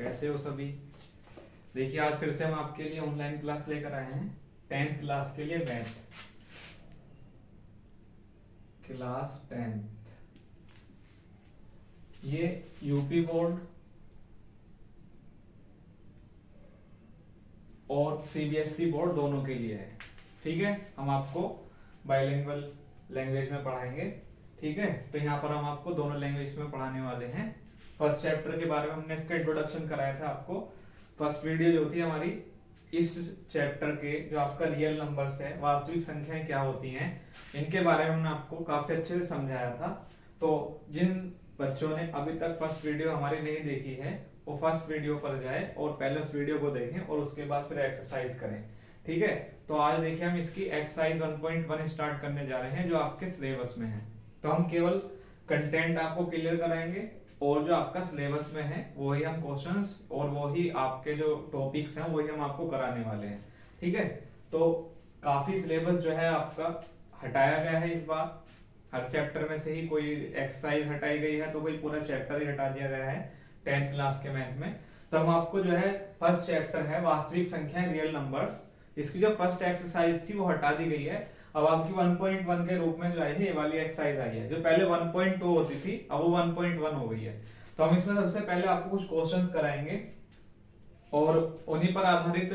कैसे हो सभी। देखिए आज फिर से हम आपके लिए ऑनलाइन क्लास लेकर आए हैं 10th क्लास के लिए मैथ क्लास 10th। ये यूपी बोर्ड और सीबीएसई बोर्ड दोनों के लिए है। ठीक है, हम आपको बाइलिंगुअल लैंग्वेज में पढ़ाएंगे। ठीक है, तो यहाँ पर हम आपको दोनों लैंग्वेज में पढ़ाने वाले हैं। फर्स्ट चैप्टर के बारे में हमने इसका इंट्रोडक्शन कराया था आपको। फर्स्ट वीडियो जो थी हमारी इस चैप्टर के, जो आपका रियल नंबर्स है, वास्तविक संख्याएं क्या होती हैं, इनके बारे में हमने आपको काफी अच्छे से समझाया था। तो जिन बच्चों ने अभी तक फर्स्ट वीडियो हमारी नहीं देखी है वो फर्स्ट वीडियो पर जाए और पहले उस वीडियो को देखें और उसके बाद फिर एक्सरसाइज करें। ठीक है, तो आज देखिए हम इसकी एक्सरसाइज 1.1 स्टार्ट करने जा रहे हैं जो आपके सिलेबस में है। तो हम केवल कंटेंट आपको क्लियर कराएंगे और जो आपका सिलेबस में है वही हम क्वेश्चंस और वही आपके जो टॉपिक्स हैं वही हम आपको कराने वाले हैं। ठीक है, तो काफी सिलेबस जो है आपका हटाया गया है इस बार। हर चैप्टर में से ही कोई एक्सरसाइज हटाई गई है तो कोई पूरा चैप्टर ही हटा दिया गया है 10th क्लास के मैथ में। तो हम आपको जो है फर्स्ट चैप्टर है वास्तविक संख्या रियल नंबर्स, इसकी जो फर्स्ट एक्सरसाइज थी वो हटा दी गई है। अब आपकी 1.1 के रूप में जो आई है ये वाली एक्सरसाइज आई है। जो पहले 1.2 होती थी अब वो 1.1 हो गई है। तो हम इसमें सबसे पहले आपको कुछ क्वेश्चंस कराएंगे और उन्हीं पर आधारित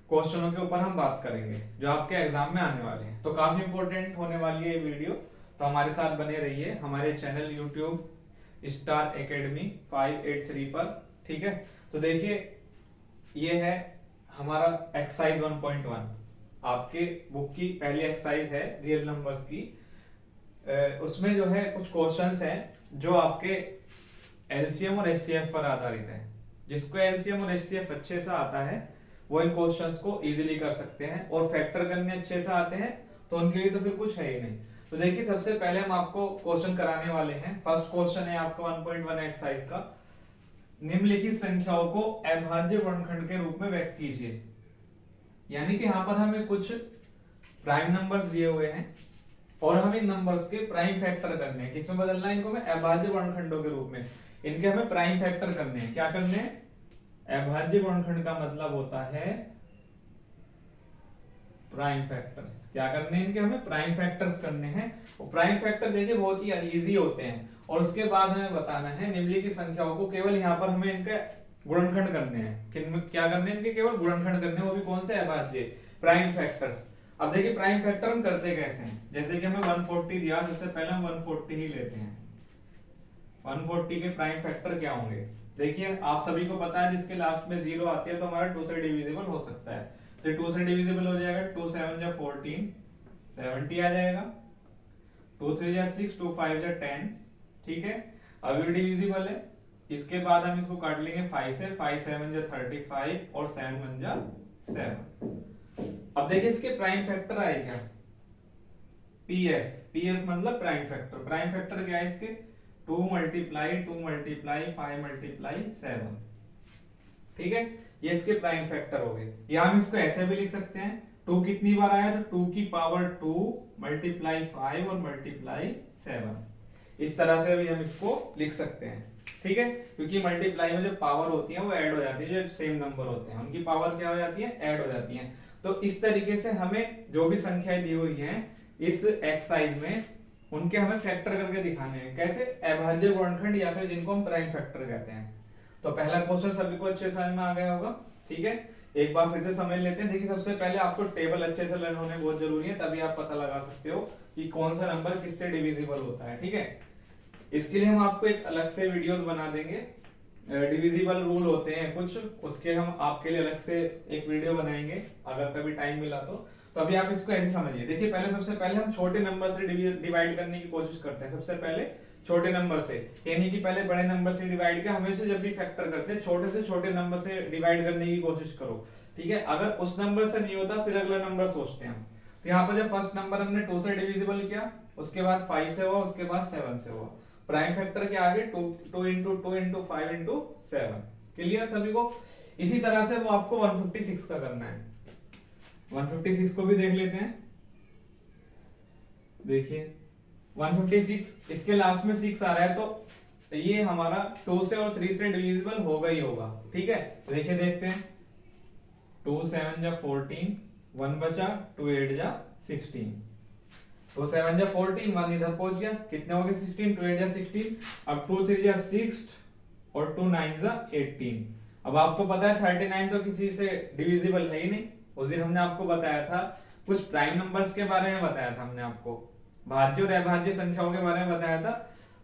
क्वेश्चनों के ऊपर हम बात करेंगे जो आपके एग्जाम में आने वाले हैं। तो काफी इंपॉर्टेंट होने वाली है ये वीडियो, तो हमारे साथ बने रहिए हमारे चैनल यूट्यूब स्टार एकेडमी 583 पर। ठीक है, तो देखिए ये है हमारा एक्सरसाइज 1.1, आपके बुक की पहली एक्सरसाइज है रियल नंबर्स की। उसमें जो है कुछ क्वेश्चंस हैं जो आपके एलसीएम और एचसीएफ पर आधारित है। जिसको एलसीएम और एचसीएफ अच्छे से आता है वो इन क्वेश्चंस को इजीली कर सकते हैं, और फैक्टर करने अच्छे से आते हैं तो उनके लिए तो फिर कुछ है ही नहीं। तो देखिए सबसे पहले हम आपको क्वेश्चन कराने वाले हैं। फर्स्ट क्वेश्चन है आपका 1.1 एक्सरसाइज का, निम्नलिखित संख्याओं को अभाज्य वर्णखंड के रूप में व्यक्त कीजिए। यानी कि यहाँ पर हमें कुछ प्राइम नंबर्स दिए हुए हैं और हम इन नंबर्स के प्राइम फैक्टर करने हैं। किसमें बदलना है इनको? हमें अभाज्य वर्णखंडों के रूप में इनके हमें प्राइम फैक्टर करने हैं। क्या करने हैं? अभाज्य वर्णखंड का मतलब होता है प्राइम फैक्टर्स। क्या करने हैं? इनके हमें प्राइम फैक्टर्स करने हैं। और प्राइम फैक्टर देखिए बहुत ही इजी होते हैं। और उसके बाद हमें बताना है निम्नलिखित संख्याओं को केवल यहाँ पर हमें इनके गुणनखंड करने हैं। किनमें क्या करने हैं? इनके केवल गुणनखंड करने हैं, वो भी कौन से? अभाज्य प्राइम फैक्टर्स। अब देखिए प्राइम फैक्टर हम करते कैसे हैं। जैसे कि हमें 140 दिया, सबसे पहले हम 140 ही लेते हैं। 140 के प्राइम फैक्टर क्या होंगे? देखिए आप सभी को पता है जिसके लास्ट में 0 आती है तो हमारा 2 से डिविजिबल हो सकता है। तो 2 से डिविजिबल हो जाएगा, 2 7 जा 14, 70 आ जाएगा। 2 3 जा 6, 2 5 जा 10। ठीक है, अब ये डिविजिबल है। इसके बाद हम इसको काट लेंगे 5 से, 5 7 जा 35 और 7 1 जा 7। अब देखिए इसके प्राइम फैक्टर आए क्या? पीएफ। पीएफ मतलब प्राइम फैक्टर। प्राइम फैक्टर क्या है इसके? 2 मल्टीप्लाई 2 मल्टीप्लाई 5 मल्टीप्लाई 7। ठीक है, ये इसके प्राइम फैक्टर हो गए। या हम इसको ऐसे भी लिख सकते हैं, 2 कितनी बार आया तो 2 की पावर 2 मल्टीप्लाई 5 और मल्टीप्लाई 7। इस तरह से भी हम इसको लिख सकते हैं। ठीक है, क्योंकि मल्टीप्लाई में जो पावर होती है वो ऐड हो जाती है। जो सेम नंबर होते हैं उनकी पावर क्या हो जाती है? ऐड हो जाती है। तो इस तरीके से हमें जो भी संख्याएं दी हुई हैं इस एक्सरसाइज में उनके हमें फैक्टर करके दिखाने हैं। कैसे? अभाज्य गुणनखंड या फिर जिनको हम प्राइम फैक्टर कहते हैं। तो पहला क्वेश्चन सभी को अच्छे समझ में आ गया होगा। ठीक है, एक बार फिर से समझ लेते हैं। देखिए सबसे पहले आपको टेबल अच्छे से लर्न होने बहुत जरूरी है, तभी आप पता लगा सकते हो कि कौन सा नंबर किससे डिविजिबल होता है। ठीक है, इसके लिए हम आपको एक अलग से वीडियोस बना देंगे। डिविजिबल रूल होते हैं कुछ, उसके हम आपके लिए अलग से एक वीडियो बनाएंगे अगर कभी टाइम मिला तो। अभी आप इसको ऐसे समझिए। देखिए पहले सबसे पहले हम छोटे नंबर से डिवाइड करने की कोशिश करते हैं। सबसे पहले छोटे नंबर से, यानी कि पहले बड़े नंबर से डिवाइड किया। हमेशा जब भी फैक्टर करते हैं छोटे से छोटे नंबर से डिवाइड करने की कोशिश करो। ठीक है, अगर उस नंबर से नहीं होता फिर अगला नंबर सोचते हैं हम। तो यहाँ पर जब फर्स्ट नंबर हमने 2 से डिविजिबल किया, उसके बाद 5 से हुआ, उसके बाद 7 से हुआ। प्राइम फैक्टर के आगे 2 इंटू 2 इंटू 5 इंटू 7। क्लियर सभी को? इसी तरह से वो आपको 156 का करना है। 156 को भी देख लेते हैं। देखिए 156, इसके लास्ट में 6 आ रहा है तो तो ये हमारा 2 से और 3 से डिविजिबल होगा ही होगा। ठीक है, तो देखिए देखते हैं, 2 7 जा 14, 1 बचा, 2 8 जा 16, 2 7 जा 14, 1 इधर पहुंच गया, कितने हो गए 16, 2 8 जा 16, अब 2 3 जा 6 और 2 9 जा 18। अब आपको पता है 39 तो किसी से डिविजिबल है ही नहीं। उस दिन हमने आपको बताया था, कुछ प्राइम नंबर्स के बारे में बताया था हमने आपको, भाज्य और अभाज्य संख्याओं के बारे में बताया था।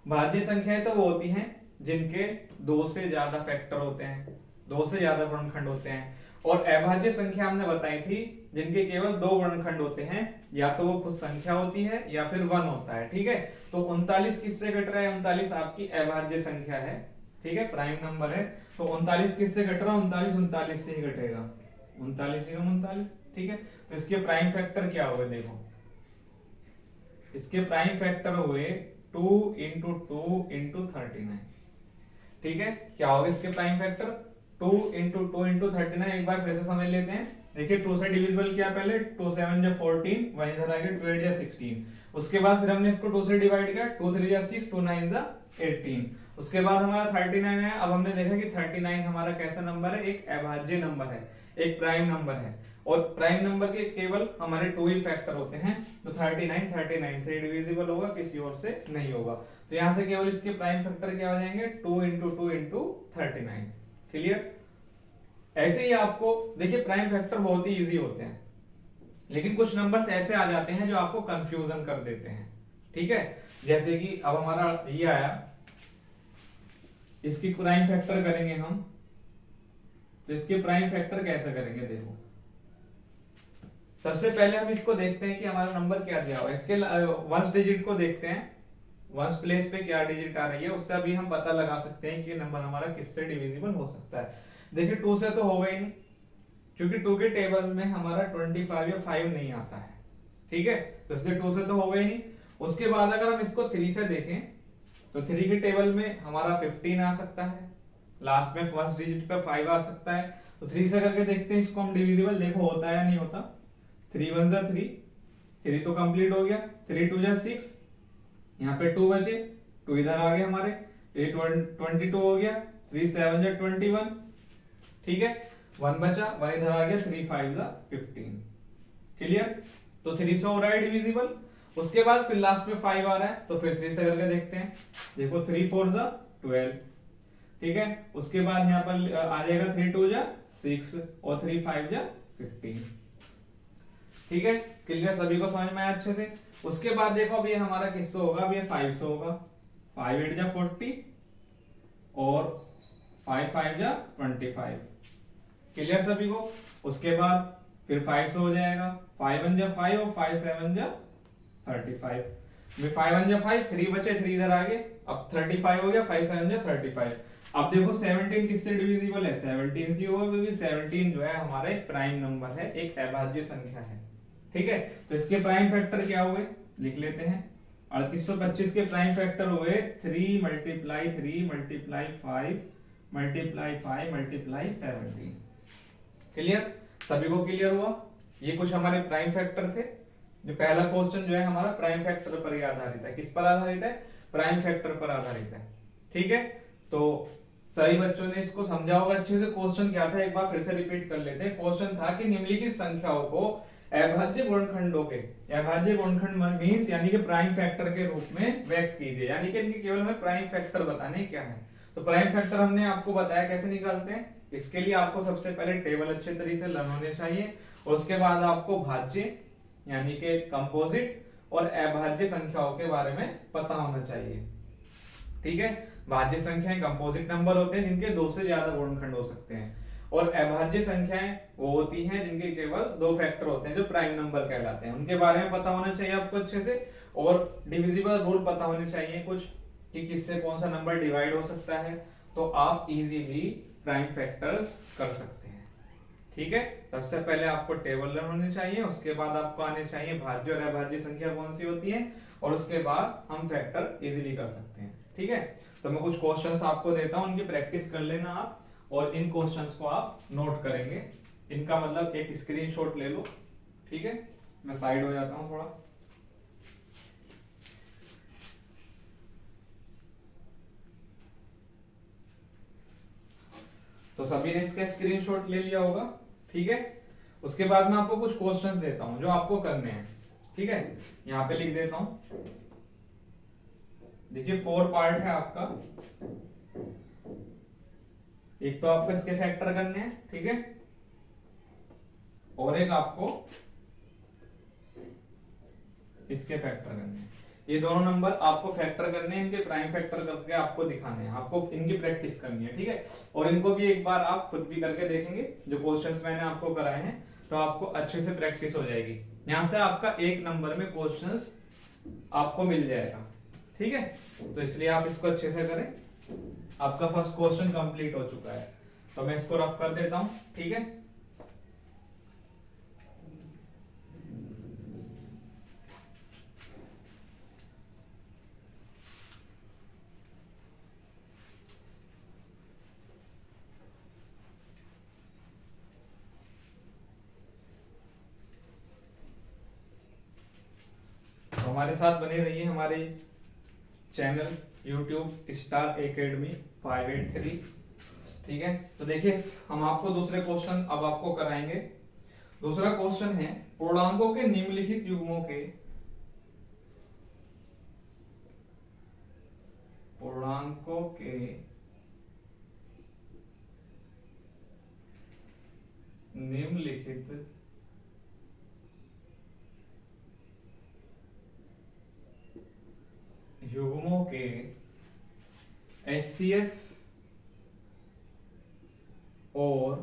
भाज्य संख्याएं तो वो होती हैं जिनके 2 से ज्यादा फैक्टर होते हैं, 2 से ज्यादा वर्णखंड होते हैं, और अभाज्य संख्या हमने बताई थी जिनके केवल 2 वर्णखंड होते हैं, या तो वो खुद संख्या होती है या फिर 1 होता है। ठीक है, तो 39 किससे घट रहा है, 39 आपकी अभाज्य संख्या है। ठीक है, प्राइम नंबर है, तो 39 किससे घट रहा है, 39 39 से ही घटेगा, 39 39। ठीक है, तो इसके प्राइम फैक्टर क्या हुए, देखो इसके प्राइम फैक्टर हुए 2 इंटू 2 इंटू 39। ठीक है, क्या होगा इसके प्राइम फैक्टर, 2 इंटू 2 इंटू 39। एक बार फिर से समझ लेते हैं, देखिए 2 से डिविजिबल किया पहले, 2 7 जा 14, 1 इधर आ गया, 2 8 जा 16, उसके बाद फिर हमने इसको 2 से डिवाइड किया, 2 3 जा 6, 2 9 जा 18, उसके बाद हमारा 39 है। अब हमने देखा कि 39 हमारा कैसा नंबर है, एक अभाज्य नंबर है, एक प्राइम नंबर है, और प्राइम नंबर के केवल हमारे 2 ही फैक्टर होते हैं, तो 39 39 से डिविजिबल होगा, किसी और से नहीं होगा। तो यहां से केवल इसके प्राइम फैक्टर क्या हो जाएंगे, 2 इंटू 2 इंटू 39। क्लियर। ऐसे ही आपको देखिए प्राइम फैक्टर बहुत ही इजी होते हैं, लेकिन कुछ नंबर्स ऐसे आ जाते हैं जो आपको कंफ्यूजन कर देते हैं। ठीक है, जैसे कि अब हमारा ये आया, इसकी प्राइम फैक्टर करेंगे हम, तो इसके प्राइम फैक्टर कैसे करेंगे, देखो सबसे पहले हम इसको देखते हैं कि हमारा नंबर क्या दिया हुआ है, इसके वंस डिजिट को देखते हैं, वंस प्लेस पे क्या डिजिट आ रही है, उससे अभी हम पता लगा सकते हैं कि नंबर हमारा किससे डिविजिबल हो सकता है। देखिए 2 से तो होगा ही नहीं, क्योंकि 2 के टेबल में हमारा 25 या 5 नहीं आता है। ठीक है, तो इसलिए 2 से तो होगा ही नहीं। उसके बाद अगर हम इसको 3 से देखें, तो 3 के टेबल में हमारा 15 आ सकता है, लास्ट में फर्स्ट डिजिट पे 5 आ सकता है। तो 3 से करके देखते हैं इसको हम डिविजिबल, देखो होता है या नहीं होता। 3 1 जा 3, 3 तो कंप्लीट हो गया, 3 2 जा 6, यहाँ पे 2 बचे, 2 इधर आ गए हमारे, 8 22 हो गया, 3 7 जा 21। ठीक है, 1 बचा, 1 इधर आ गया, 3 5 जा 15। क्लियर, तो 3 से हो रहा है डिविजिबल। उसके बाद फिर लास्ट में 5 आ रहा है, तो फिर 3 से करके देखते हैं, देखो 3 4 जा 12। ठीक है, उसके बाद यहाँ पर आ जाएगा 3 2 जा 6 और 3 5 जा 15। ठीक है, क्लियर, सभी को समझ में आया अच्छे से। उसके बाद देखो अब ये हमारा किससे होगा, अब ये 5 से होगा, 5 8 जा 40 और 5 5 जा 25। क्लियर सभी को। उसके बाद फिर 5 से हो जाएगा, 5 1 जा 5 और 5 7 जा 35। में 5 1 जा 5, 3 बचे, 3 इधर आ गए, अब 35 हो गया, 5 7 जा 35। अब देखो 17 किससे डिविजिबल है, 17 से होगा, क्योंकि 17 जो है हमारा एक प्राइम नंबर है, एक अभाज्य संख्या है। ठीक है, तो इसके प्राइम फैक्टर क्या हुए, लिख लेते हैं। 3825 के प्राइम फैक्टर हुए 3 multiply 3 multiply 5 multiply 5 multiply 17। Clear, सभी को क्लियर हुआ। ये कुछ हमारे प्राइम फैक्टर थे। जो पहला क्वेश्चन जो है हमारा प्राइम फैक्टर पर ही आधारित है। किस पर आधारित है, प्राइम फैक्टर पर आधारित है। ठीक है, तो सभी बच्चों ने इसको समझा होगा अच्छे से। क्वेश्चन क्या था, एक बार फिर से रिपीट कर लेते हैं। क्वेश्चन था कि निम्नलिखित संख्याओं को अभाज्य गुणनखंडों के, अभाज्य गुणनखंड मींस यानी कि प्राइम फैक्टर के रूप में व्यक्त कीजिए, यानी कि इनके केवल हमें प्राइम फैक्टर बताने क्या है। तो प्राइम फैक्टर हमने आपको बताया कैसे निकालते हैं। इसके लिए आपको सबसे पहले टेबल अच्छे तरीके से लर्न होने चाहिए, उसके बाद आपको भाज्य यानी कि कंपोजिट और अभाज्य संख्याओं के बारे में पता होना चाहिए। ठीक है, भाज्य संख्याएं कंपोजिट नंबर होते हैं जिनके 2 से ज्यादा गुणनखंड हो सकते हैं, और अभाज्य संख्याएं वो होती हैं जिनके केवल 2 फैक्टर होते हैं जो प्राइम नंबर कहलाते हैं। उनके बारे में पता होना चाहिए आपको अच्छे से, और डिविजिबल रूल पता होने चाहिए कुछ कि किससे कौन सा नंबर डिवाइड हो सकता है, तो आप इजीली प्राइम फैक्टर्स कर सकते हैं। ठीक है, सबसे पहले आपको टेबल लर्न होने चाहिए, उसके बाद आपको आने चाहिए भाज्य और अभाज्य संख्या कौन सी होती है, और उसके बाद हम फैक्टर इजीली कर सकते हैं। ठीक है, तो मैं कुछ क्वेश्चंस आपको देता हूं, उनकी प्रैक्टिस कर लेना आप, और इन क्वेश्चंस को आप नोट करेंगे। इनका मतलब एक स्क्रीनशॉट ले लो। ठीक है, मैं साइड हो जाता हूं थोड़ा। तो सभी ने इसका स्क्रीनशॉट ले लिया होगा, ठीक है। उसके बाद मैं आपको कुछ क्वेश्चंस देता हूं जो आपको करने हैं, ठीक है। यहां पे लिख देता हूं, देखिए 4 पार्ट है आपका। एक तो आपको इसके फैक्टर करने हैं, ठीक है, और एक आपको इसके फैक्टर करने हैं। ये दोनों नंबर आपको फैक्टर करने हैं, इनके प्राइम फैक्टर करके आपको दिखाने हैं, आपको इनकी प्रैक्टिस करनी है, ठीक है। और इनको भी एक बार आप खुद भी करके देखेंगे, जो क्वेश्चंस मैंने आपको कराए हैं, तो आपको अच्छे से प्रैक्टिस हो जाएगी। यहां से आपका 1 नंबर में क्वेश्चंस आपको मिल जाएगा, ठीक है। तो इसलिए आप इसको अच्छे से करें। आपका फर्स्ट क्वेश्चन कंप्लीट हो चुका है, तो मैं इसको रफ कर देता हूं, ठीक है। तो हमारे साथ बने रहिए हमारे चैनल YouTube स्टार एकेडमी 583, ठीक है। तो देखिए हम आपको दूसरे क्वेश्चन अब आपको कराएंगे। दूसरा क्वेश्चन है पूर्णांकों के निम्नलिखित युग्मों के निम्नलिखित युग्मों के HCF और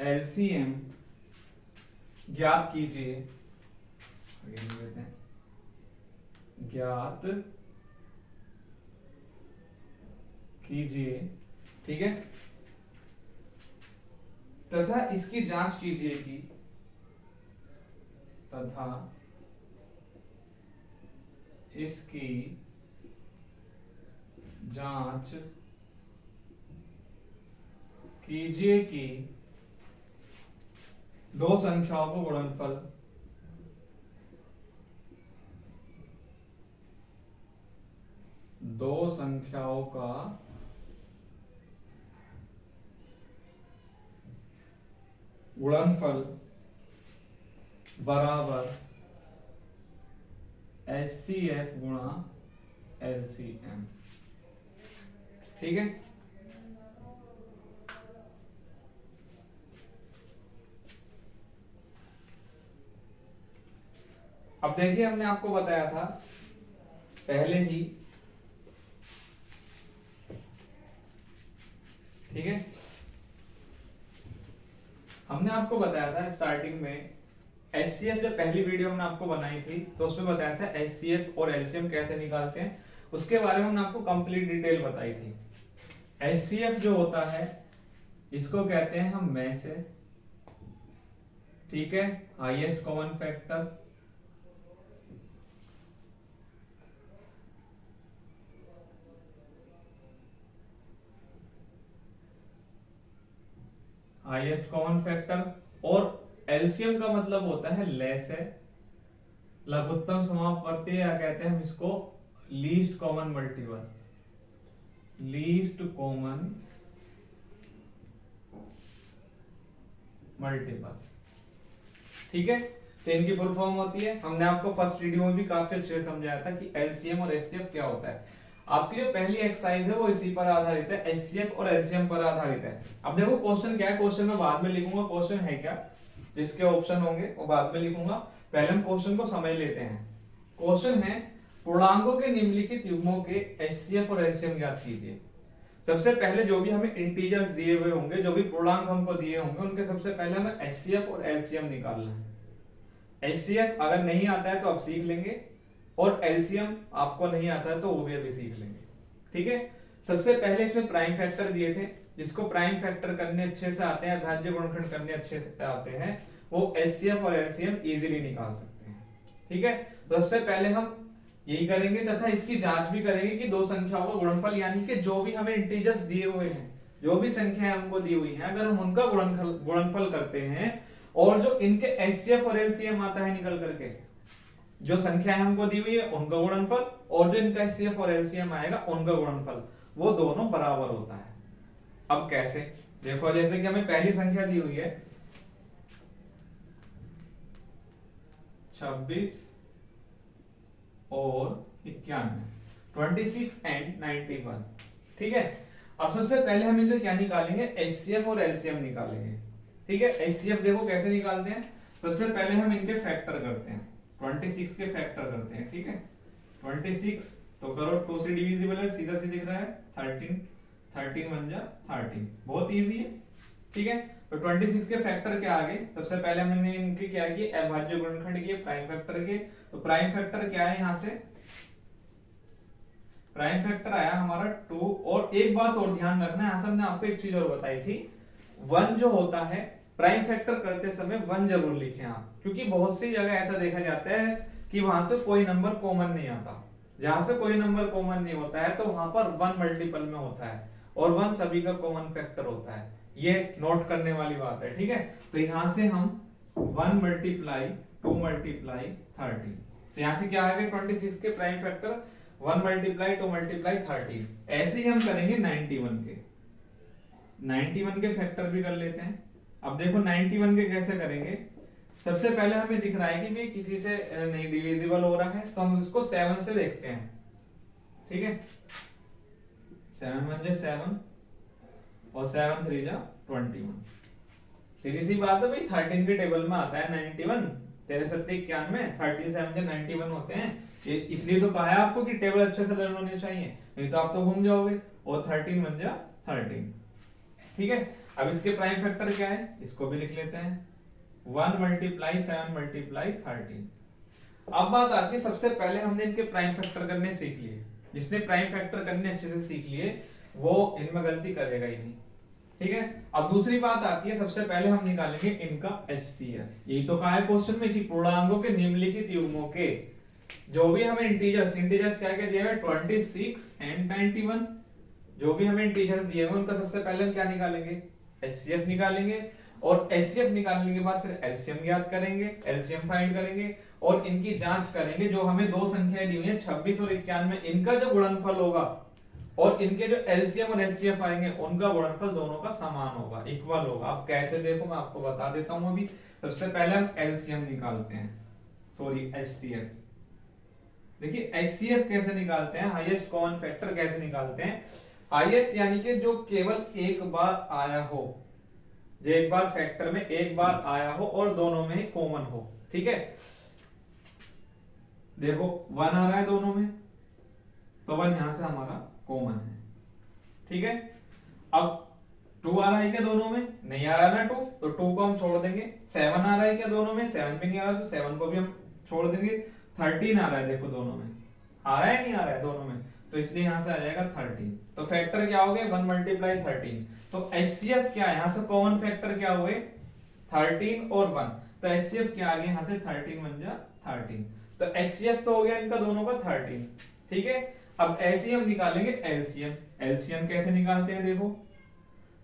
LCM ज्ञात कीजिए। ज्ञात कीजिए, ठीक है, तथा इसकी जांच कीजिए कि इसकी जांच कीजिए कि दो संख्याओं को गुणनफल का गुणनफल बराबर HCF गुणा LCM, ठीक है। अब देखिए हमने आपको बताया था पहले ही, ठीक है, हमने आपको बताया था स्टार्टिंग में HCF, जब पहली वीडियो हमने आपको बनाई थी तो उसमें बताया था HCF और LCM कैसे निकालते हैं, उसके बारे में हमने आपको कंप्लीट डिटेल बताई थी। HCF जो होता है इसको कहते हैं हम में से, ठीक है, highest common factor. Highest common factor. और एलसीएम का मतलब होता है लेस है, लघुत्तम समापवर्ती, या कहते हैं हम इसको least common multiple, least common multiple, ठीक है। तो इनकी फुल फॉर्म होती है, हमने आपको फर्स्ट वीडियो में भी काफी अच्छे से समझाया था कि एलसीएम और एचसीएफ क्या होता है। आपकी जो पहली एक्सरसाइज है वो इसी पर आधारित है, एचसीएफ और एलसीएम पर आधारित है। अब देखो क्वेश्चन क्या है, क्वेश्चन में बाद में लिखूंगा क्वेश्चन है क्या, जिसके ऑप्शन होंगे वो बाद में लिखूंगा, पहले हम क्वेश्चन को समझ लेते हैं। क्वेश्चन है पूर्णांकों के निम्नलिखित युग्मों के एचसीएफ और एलसीएम ज्ञात कीजिए। सबसे पहले जो भी हमें इंटीजर्स दिए हुए होंगे, जो भी पूर्णांक हमको दिए होंगे, उनके सबसे पहले हमें एचसीएफ और एलसीएम निकालना है। एचसीएफ अगर नहीं आता है तो आप सीख लेंगे, और एलसीएम आपको नहीं आता है तो वो भी अभी सीख लेंगे, ठीक है। सबसे पहले इसमें प्राइम फैक्टर दिए थे, जिसको प्राइम फैक्टर करने अच्छे से आते हैं, अभाज्य गुणनखंड करने अच्छे से आते हैं, वो एचसीएफ और एलसीएम इजीली निकाल सकते हैं, ठीक है। तो सबसे पहले हम यही करेंगे तथा इसकी जांच भी करेंगे कि दो संख्याओं का गुणनफल, यानी कि जो भी हमें इंटीजर्स दिए हुए हैं, जो भी संख्याएं हमको दी हुई हैं, अगर हम उनका गुणनफल करते हैं और जो इनके एचसीएफ और एलसीएम आता है निकल करके, जो संख्याएं हमको दी हुई है उनका गुणनफल और जो इनका एचसीएफ और एलसीएम आएगा उनका गुणनफल, वो दोनों बराबर होता है। अब कैसे, देखो जैसे कि हमें पहली संख्या दी हुई है 26 और 91, 26 एंड 91। ठीक है, अब सबसे पहले हम इसे क्या निकालेंगे, एचसीएफ और एलसीएम निकालेंगे। ठीक है, एचसीएफ देखो कैसे निकालते हैं, सबसे पहले हम इनके फैक्टर करते हैं, 26 के फैक्टर करते हैं। ठीक है, 26 तो करो 2 से डिविजिबल है, सीधा सी दिख रहा है 13, 13 बन जा 13, बहुत इजी है। ठीक है, तो 26 के फैक्टर क्या आ गए, सबसे पहले हमने इनके क्या किए, अभाज्य गुणनखंड किए प्राइम फैक्टर के। तो प्राइम फैक्टर क्या है, यहां से प्राइम फैक्टर आया हमारा 2। और एक बात और ध्यान रखना है, यहां से हमने आपको एक चीज और बताई थी, 1 जो होता है प्राइम फैक्टर करते समय 1 जरूर लिखें आप, क्योंकि बहुत सी जगह ऐसा देखा जाता है कि वहां से कोई नंबर कॉमन नहीं आता। जहां से कोई नंबर कॉमन नहीं होता है तो वहां पर 1 मल्टीपल में होता है और 1 सभी का कॉमन फैक्टर होता है, ये नोट करने वाली बात है। ठीक है, तो यहां से हम 1 मल्टीप्लाई 2 मल्टीप्लाई 13, तो यहां से क्या आ गया 26 के प्राइम फैक्टर 1 मल्टीप्लाई 2 मल्टीप्लाई 13। ऐसे ही हम करेंगे 91 के, 91 के फैक्टर भी कर लेते हैं। अब देखो 91 के कैसे करेंगे, सबसे पहले हमें दिख रहा है कि भी किसी से नहीं डिविजिबल हो रहा है, तो हम इसको 7 से देखते हैं। ठीक है, 7 1 जा 7 और 7 3 जा 21। सीधी सी बात है भाई, 13 के टेबल में आता है 91, 13 7 91, 37 जा 91 होते हैं। ये इसलिए तो कहा है आपको कि टेबल अच्छे से लर्न होने चाहिए, नहीं तो आप तो घूम जाओगे। और 13 बन जा 13। ठीक है, अब इसके प्राइम फैक्टर क्या है, इसको भी लिख लेते हैं, 1 मल्टीप्लाई 7 मल्टीप्लाई 13। अब बात आती है, सबसे पहले हमने इनके प्राइम फैक्टर करने सीख लिए, जिसने प्राइम फैक्टर करने अच्छे से सीख लिए वो इनमें गलती करेगा ही नहीं। ठीक है, अब दूसरी बात आती है, सबसे पहले हम निकालेंगे इनका एचसीएफ। यही तो कहा है क्वेश्चन में कि पूर्णांकों के निम्नलिखित युग्मों के जो भी हमें इंटीजर्स क्या क्या दिए हुए 26 एंड 91, जो भी हमें इंटीजर्स दिए हुए उनका सबसे पहले हम क्या निकालेंगे, एचसीएफ निकालेंगे। और एचसीएफ निकालने के बाद फिर एलसीएम ज्ञात करेंगे, एलसीएम फाइंड करेंगे और इनकी जांच करेंगे। जो हमें दो संख्याएं दी हुई हैं 26 और 91, इनका जो गुणनफल होगा और इनके जो एलसीएम और एचसीएफ आएंगे उनका गुणनफल दोनों का समान होगा, इक्वल होगा। अब कैसे देखो मैं आपको बता देता हूं। अभी सबसे पहले हम एलसीएम निकालते हैं, सॉरी एचसीएफ। देखिए एचसीएफ कैसे निकालते हैं, हाईएस्ट कॉमन फैक्टर कैसे निकालते हैं। हाईएस्ट यानी कि जो केवल एक बार आया हो, जो एक बार फैक्टर में एक बार आया हो और दोनों में कॉमन हो। ठीक है, देखो 1 आ रहा है दोनों में, तो 1 यहां से हमारा कॉमन है। ठीक है, अब 2 आ रहा है क्या दोनों में, नहीं आ रहा ना 2, तो 2 को हम छोड़ देंगे। 7 आ रहा है क्या दोनों में, 7 भी नहीं आ रहा, तो 7 को भी हम छोड़ देंगे। 13 आ रहा है, देखो दोनों में आ रहा है नहीं आ रहा है दोनों में, तो इसलिए यहां से आ जाएगा 13। तो फैक्टर क्या हो गए 1 मल्टीप्लाई 13। तो एचसीएफ क्या है, यहां से कॉमन फैक्टर क्या हुए 13 और 1, तो एचसीएफ क्या आ गया यहां से 13 बन जा 13। तो एचसीएफ तो हो गया इनका दोनों का 13। ठीक है, अब एलसीएम निकालेंगे। एलसीएम एलसीएम कैसे निकालते हैं, देखो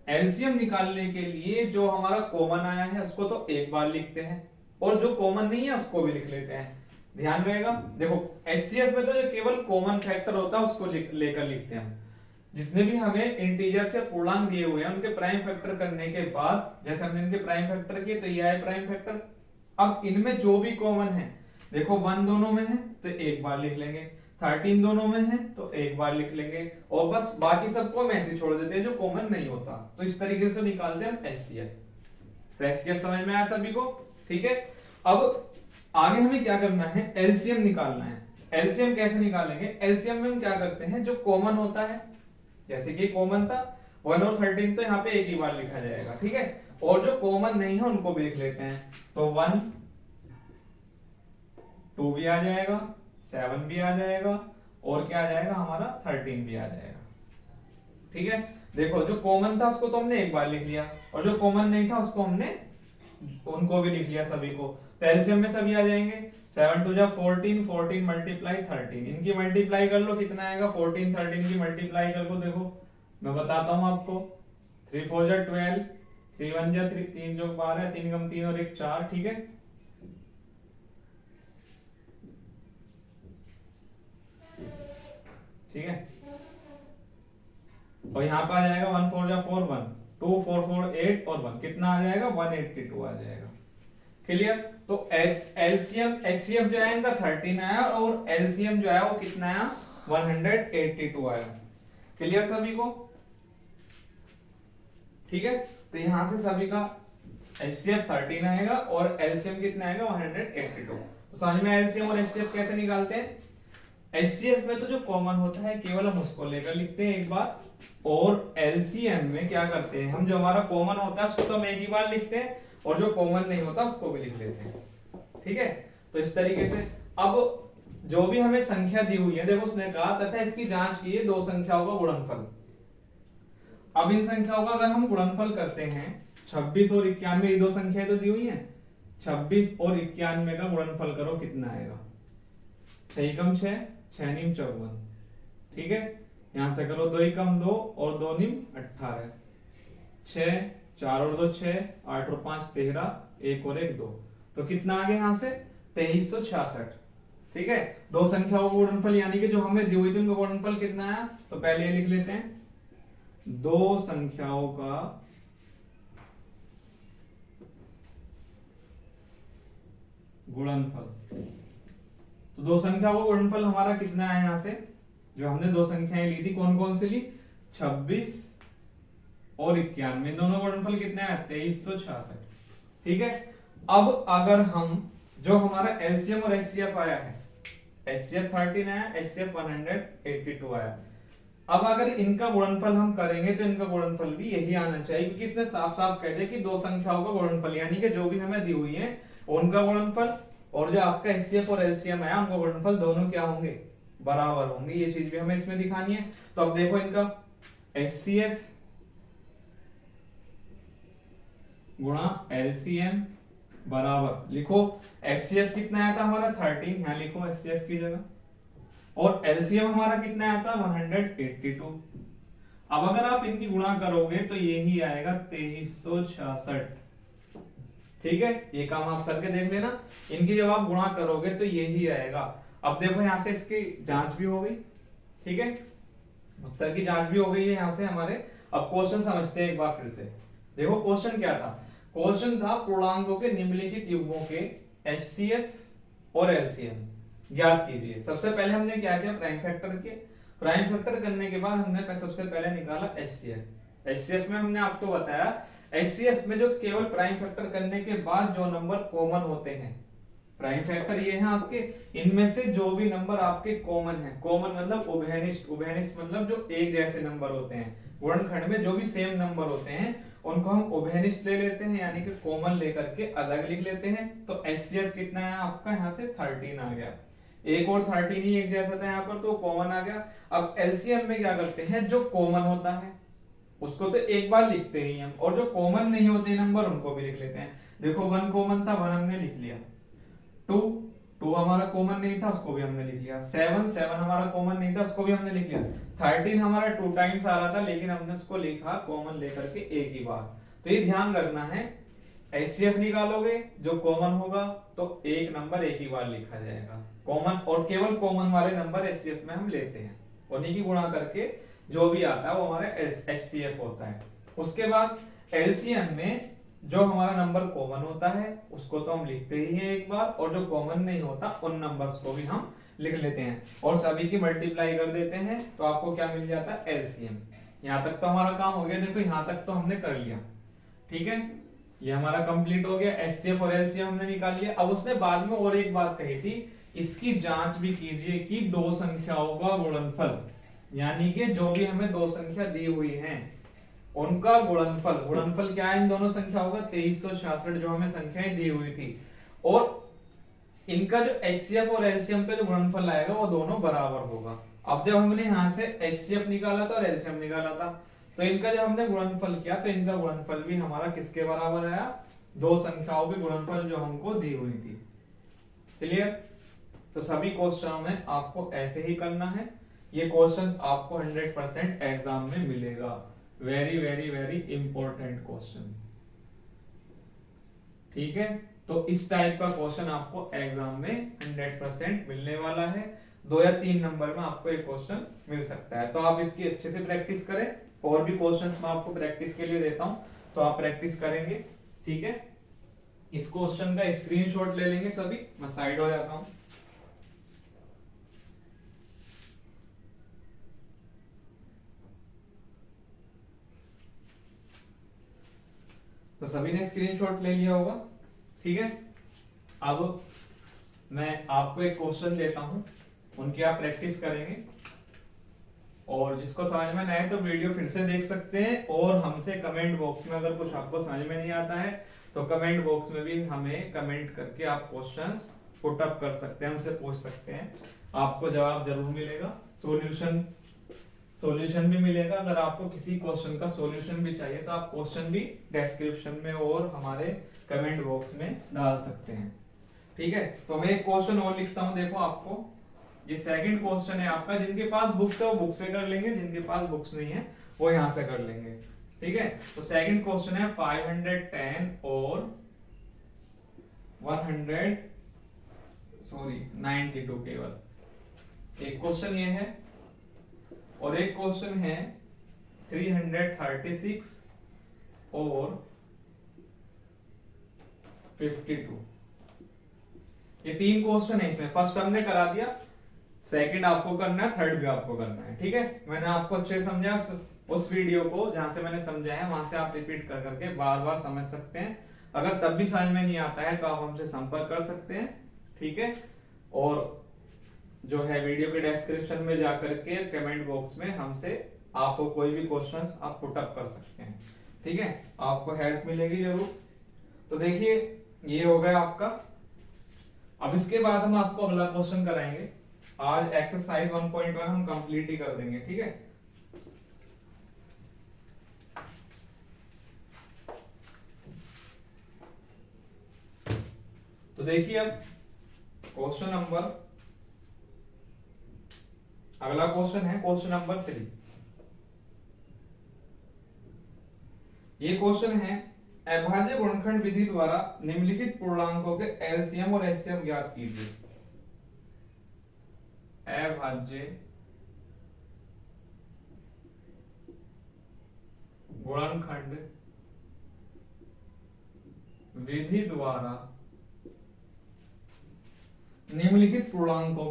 एलसीएम निकालने के लिए जो हमारा कॉमन आया है उसको तो एक बार लिखते हैं और जो कॉमन नहीं है उसको भी लिख लेते हैं, ध्यान रहेगा। देखो एचसीएफ में तो जो केवल कॉमन फैक्टर होता है उसको लेकर लिखते हैं हम। जितने भी हमें इंटीजर्स या पूर्णांक दिए हुए हैं उनके प्राइम फैक्टर करने के बाद, जैसे हमने इनके प्राइम फैक्टर किए तो ये आए प्राइम फैक्टर। अब इनमें जो भी कॉमन है, देखो 1 दोनों में है तो एक बार लिख लेंगे, 13 दोनों में है तो एक बार लिख लेंगे, और बस बाकी सबको हम ऐसे छोड़ देते हैं जो कॉमन नहीं होता। तो इस तरीके से निकालते हैं हम एचसीएफ। तो एचसीएफ समझ में आया सभी को। ठीक है, अब आगे हमें क्या करना है, एलसीएम निकालना है। एलसीएम कैसे निकालेंगे, एलसीएम में हम क्या करते हैं, जो कॉमन होता है, जैसे कि कॉमन था 1 और 13 तो यहाँ पे एक ही बार लिखा जाएगा। ठीक है, और जो कॉमन नहीं है उनको भी लिख लेते हैं। तो 1 2 भी आ जाएगा, 7 भी आ जाएगा और क्या आ जाएगा हमारा 13 भी आ जाएगा। ठीक है, देखो जो कॉमन था उसको तो हमने एक बार लिख लिया और जो कॉमन नहीं था उसको हमने उनको भी लिख लिया सभी को। तो एलसीएम में सभी आ जाएंगे, 7 2 जा 14, 14 मल्टीप्लाई 13, इनकी मल्टीप्लाई कर लो कितना आएगा 14 13 की मल्टीप्लाई कर लो। देखो मैं बताता हूं आपको, 3 4 जा 12, 3 1 जा 3 3 जो 12, 3 कम 3 और 1 4। ठीक है, ठीक है, और यहाँ पे आ जाएगा 1 4 जा 4 1, 2 4 4 8 और 1 कितना आ जाएगा 182 आ जाएगा। क्लियर। तो एलसीएम एचसीएफ जो है इनका 13 आया और एलसीएम जो है वो कितना आया 182 आया। क्लियर सभी को। ठीक है, तो यहां से सभी का एचसीएफ 13 आएगा और एलसीएम कितना आएगा 182। तो समझ में एलसीएम और एचसीएफ कैसे निकालते हैं। एचसीएफ में तो जो कॉमन होता है केवल हम उसको लेकर लिखते हैं एक बार, और एलसीएम में क्या करते हैं हम, जो हमारा कॉमन होता है उसको तो हम एक ही बार लिखते हैं और जो कॉमन नहीं होता उसको भी लिख लेते हैं। ठीक है, तो इस तरीके से अब जो भी हमें संख्या दी हुई है, देखो उसने कहा तथा इसकी जांच कीजिए दो संख्याओं का गुणनफल। अब इन संख्याओं का अगर हम गुणनफल करते हैं, 26 और 91 ये दो संख्याएं तो दी हुई हैं, 26 और 91 का गुणनफल करो कितना आएगा, 6 कम 6, 6 नीम 54। ठीक है, यहां से करो 2 कम 2 और 2 नीम 18, 6 4 और 2 6, 8 और 5 13, 1 और 1 2, तो कितना आ गया यहां से 2366। ठीक है, दो संख्याओं का गुणनफल यानी कि जो हमें दी हुई थी उनका गुणनफल कितना आया, तो पहले ये लिख लेते हैं दो संख्याओं का गुणनफल। तो दो संख्याओं का गुणनफल हमारा कितना है, यहां से जो हमने दो संख्याएं ली थी कौन कौन सी ली, 26 और 91, दोनों गुणनफल कितना है 2366। ठीक है, अब अगर हम जो हमारा एलसीएम और एचसीएफ आया है, एचसीएफ 13 आया, एचसीएफ 182 आया, अब अगर इनका गुणनफल हम करेंगे तो इनका गुणनफल भी यही आना चाहिए, क्योंकि इसने साफ साफ कह दिया कि दो संख्याओं का गुणनफल यानी कि जो भी हमें दी हुई है उनका गुणनफल और जो आपका एचसीएफ और एलसीएम आया उनका गुणनफल दोनों क्या होंगे, बराबर होंगे। ये चीज भी हमें इसमें दिखानी है। तो अब देखो इनका एचसीएफ गुणा एलसीएम बराबर, लिखो एचसीएफ कितना आया था हमारा 13, यहां लिखो एचसीएफ की जगह, और एलसीएम हमारा कितना आया था 182। अब अगर आप इनकी गुणा करोगे तो यही आएगा 2366। ठीक है, ये काम आप करके देख लेना, इनकी जब आप गुणा करोगे तो यही आएगा। अब देखो यहां से इसकी जांच भी हो गई। ठीक है, उत्तर की जांच भी हो गई है यहां से हमारे। अब क्वेश्चन समझते हैं एक बार फिर से। देखो क्वेश्चन क्या था, क्वेश्चन था पूर्णांकों के निम्नलिखित युग्मों के एचसीएफ और एलसीएम ज्ञात कीजिए। सबसे पहले हमने क्या किया, प्राइम फैक्टर किए। प्राइम फैक्टर करने के बाद हमने सबसे पहले निकाला एचसीएफ। एचसीएफ में हमने आपको बताया, एचसीएफ में जो केवल प्राइम फैक्टर करने के बाद जो नंबर कॉमन होते हैं, प्राइम फैक्टर ये हैं आपके, इनमें से जो भी नंबर आपके कॉमन है, कॉमन मतलब उभयनिष्ठ, उभयनिष्ठ मतलब जो एक जैसे नंबर होते हैं, गुणनखंड में जो भी सेम नंबर होते हैं उनको हम उभयनिष्ठ ले लेते हैं, यानी कि कॉमन लेकर के अलग लिख लेते हैं। तो एचसीएफ कितना है आपका, यहाँ से 13 आ गया, एक और 13 ही एक जैसा था यहाँ पर, तो कॉमन आ गया। अब एलसीएम में क्या करते हैं, जो कॉमन होता है उसको तो एक बार लिखते ही हम, और जो कॉमन नहीं होते नंबर उनको भी लिख लेते हैं। देखो 1 कॉमन था, 1 हमने लिख लिया, 2 हमारा कॉमन नहीं था उसको भी हमने लिख लिया, 7 हमारा कॉमन नहीं था उसको भी हमने लिख लिया, 13 हमारा 2 टाइम्स आ रहा था लेकिन हमने उसको लिखा कॉमन लेकर के एक ही बार। तो ये ध्यान रखना है, एचसीएफ निकालोगे जो कॉमन होगा तो एक नंबर एक ही बार लिखा जाएगा कॉमन, और केवल कॉमन वाले नंबर एचसीएफ में हम लेते हैं, उन्हीं की गुणा करके जो भी आता है वो हमारा एचसीएफ होता है। उसके बाद एलसीएम में जो हमारा नंबर कॉमन होता है उसको तो हम लिखते ही हैं एक बार, और जो कॉमन नहीं होता उन नंबर्स को भी हम लिख लेते हैं और सभी की मल्टीप्लाई कर देते हैं, तो आपको क्या मिल जाता है एलसीएम। यहां तक तो हमारा काम हो गया, देखो यहां तक तो हमने कर लिया। ठीक है, ये हमारा कंप्लीट हो गया, एचसीएफ और एलसीएम हमने निकाल लिया। अब उसने बाद में और एक बात कही थी, इसकी जांच भी कीजिए कि दो संख्याओं का गुणनफल, यानी कि जो भी हमें दो संख्या दी हुई है उनका गुणनफल, गुणनफल क्या है इन दोनों संख्याओं का 2366 जो हमें संख्याएं दी हुई थी, और इनका जो एचसीएफ और एलसीएम का जो गुणनफल आएगा वो दोनों बराबर होगा। अब जब हमने यहां से एचसीएफ निकाला था और एलसीएम निकाला था, तो इनका जब हमने गुणनफल किया तो इनका गुणनफल भी हमारा किसके बराबर आया, दो संख्याओं के गुणनफल जो हमको दी हुई थी। क्लियर। तो सभी क्वेश्चनों में आपको ऐसे ही करना है, ये क्वेश्चंस आपको 100% एग्जाम में मिलेगा। Very very very important question. ठीक है, तो इस टाइप का क्वेश्चन आपको एग्जाम में 100% मिलने वाला है। 2 या 3 नंबर में आपको एक क्वेश्चन मिल सकता है। तो आप इसकी अच्छे से प्रैक्टिस करें, और भी क्वेश्चंस मैं आपको प्रैक्टिस के लिए देता हूं, तो आप प्रैक्टिस करेंगे। ठीक है, इस क्वेश्चन का स्क्रीनशॉट ले लेंगे सभी। मैं साइड हो जाता हूं। तो सभी ने स्क्रीनशॉट ले लिया होगा। ठीक है, अब मैं आपको एक क्वेश्चन देता हूं, उनकी आप प्रैक्टिस करेंगे, और जिसको समझ में नहीं आए तो वीडियो फिर से देख सकते हैं, और हमसे कमेंट बॉक्स में अगर कुछ आपको समझ में नहीं आता है तो कमेंट बॉक्स में भी हमें कमेंट करके आप क्वेश्चंस पुट अप कर सकते हैं, हमसे पूछ सकते हैं, आपको जवाब जरूर मिलेगा, सॉल्यूशन भी मिलेगा। अगर आपको किसी क्वेश्चन का सॉल्यूशन भी चाहिए तो आप क्वेश्चन भी डिस्क्रिप्शन में और हमारे कमेंट बॉक्स में डाल सकते हैं। ठीक है, तो मैं एक क्वेश्चन और लिखता हूं, देखो आपको ये सेकंड क्वेश्चन है आपका। जिनके पास बुक्स है वो बुक से कर लेंगे, जिनके पास बुक्स नहीं है वो यहां से कर लेंगे। ठीक है, तो सेकंड क्वेश्चन है 510 और 92 केवल। एक क्वेश्चन ये है, और एक क्वेश्चन है 336 और 52। ये 3 क्वेश्चन है इसमें। फर्स्ट हमने करा दिया, सेकंड आपको करना है, थर्ड भी आपको करना है। ठीक है, मैंने आपको अच्छे से समझा, उस वीडियो को जहां से मैंने समझा है वहां से आप रिपीट कर करके बार बार समझ सकते हैं। अगर तब भी समझ में नहीं आता है तो आप हमसे संपर्क कर सकते हैं। ठीक है, और जो है वीडियो के डिस्क्रिप्शन में जाकर के कमेंट बॉक्स में हमसे आपको कोई भी क्वेश्चंस आप पुट अप कर सकते हैं। ठीक है, आपको हेल्प मिलेगी जरूर। तो देखिए ये हो गया आपका। अब इसके बाद हम आपको अगला क्वेश्चन कराएंगे। आज एक्सरसाइज 1.1 हम कंप्लीट ही कर देंगे। ठीक है, तो देखिए अब क्वेश्चन नंबर, अगला क्वेश्चन है क्वेश्चन नंबर 3। ये क्वेश्चन है, अभाज्य गुणनखंड विधि द्वारा निम्नलिखित पूर्णांकों के एलसीएम और एचसीएफ ज्ञात कीजिए। अभाज्य गुणनखंड विधि द्वारा निम्नलिखित पूर्णांकों के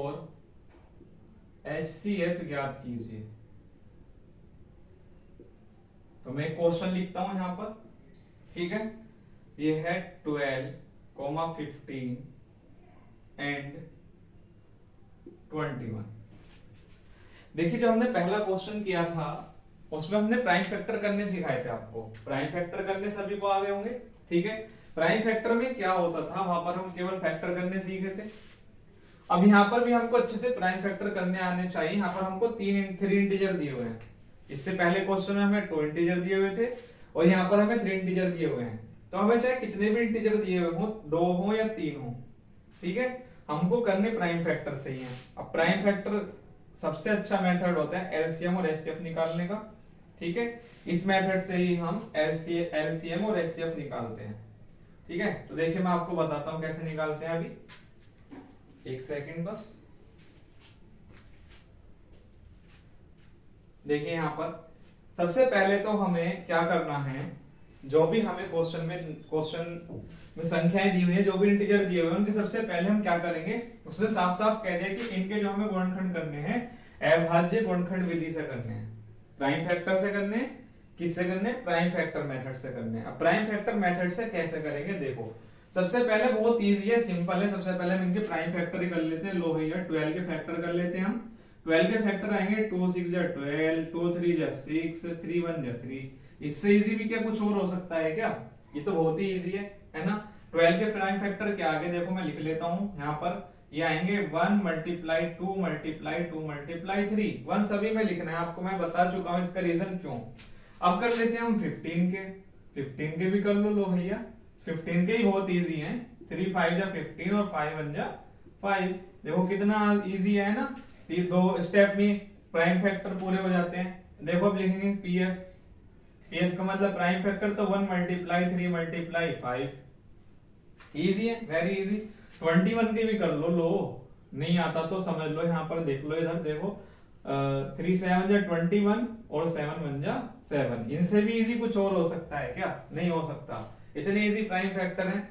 एलसीएम और एचसीएफ ज्ञात कीजिए। तो मैं क्वेश्चन लिखता हूं यहां पर। ठीक है, ये है 12, 15 एंड 21। देखिए जब हमने पहला क्वेश्चन किया था उसमें हमने प्राइम फैक्टर करने सिखाए थे आपको। प्राइम फैक्टर करने सभी को आ गए होंगे। ठीक है, प्राइम फैक्टर में क्या होता था, वहां पर हम केवल फैक्टर करने सीखे थे। अब यहाँ पर भी हमको अच्छे से प्राइम फैक्टर करने आने चाहिए। यहाँ पर हमको 3 इंटीजर दिए हुए हैं। इससे पहले क्वेश्चन में हमें 2 इंटीजर दिए हुए थे, और यहाँ पर हमें 3 इंटीजर दिए हुए हैं। तो हमें चाहे कितने भी इंटीजर दिए हुए हो, 2 हो या 3 हो, ठीक है, हमको करने प्राइम फैक्टर से ही है। अब प्राइम फैक्टर सबसे अच्छा मेथड होता है एलसीएम और एचसीएफ निकालने का। ठीक है, इस मेथड से ही हम एलसीएम और एचसीएफ निकालते हैं। ठीक है, तो देखिए मैं आपको बताता हूं कैसे निकालते हैं। अभी एक सेकंड बस। देखिए यहां पर सबसे पहले तो हमें क्या करना है, जो भी हमें क्वेश्चन में संख्याएं दी हुई है, जो भी इंटीजर दिए हुए हैं, उनके सबसे पहले हम क्या करेंगे, उससे साफ साफ कह दिया कि इनके जो हमें गुणनखंड करने हैं अभाज्य गुणनखंड विधि से करने हैं, प्राइम फैक्टर से करने हैं। किससे करने, प्राइम फैक्टर मेथड से करने हैं। अब प्राइम फैक्टर मेथड से कैसे करेंगे, देखो सबसे पहले बहुत इजी है, सिंपल है। सबसे पहले हम इनके प्राइम फैक्टर ही कर लेते हैं। लो भैया 12 के फैक्टर कर लेते हैं हम। 12 के फैक्टर आएंगे 2 6 जा 12, 2 3 जा 6, 3 1 जा 3। इससे इजी भी क्या कुछ और हो सकता है क्या, ये तो बहुत ही इजी है ना। 12 के प्राइम फैक्टर के आगे देखो मैं लिख लेता हूं यहाँ पर, ये आएंगे 1 मल्टीप्लाई 2 मल्टीप्लाई 2 मल्टीप्लाई 3। 1 सभी में लिखना है, आपको मैं बता चुका हूं इसका रीजन क्यों। अब कर लेते हैं हम 15 के भी कर लो भैया 15 के ही बहुत इजी हैं। 3 5 जा 15 और 5 1 जा 5। देखो कितना इजी है ना, ये दो स्टेप में प्राइम फैक्टर पूरे हो जाते हैं। देखो अब लिखेंगे पीएफ, पीएफ का मतलब प्राइम फैक्टर तो 1 मल्टीप्लाई 3 मल्टीप्लाई 5। इजी है, वेरी इजी। 21 के भी कर लो नहीं आता तो समझ लो, यहाँ पर देख लो, इधर देखो 3 7 जा 21 और 7 1 जा 7। इनसे भी इजी कुछ और हो सकता है क्या? नहीं हो सकता, इतने इजी प्राइम फैक्टर हैं।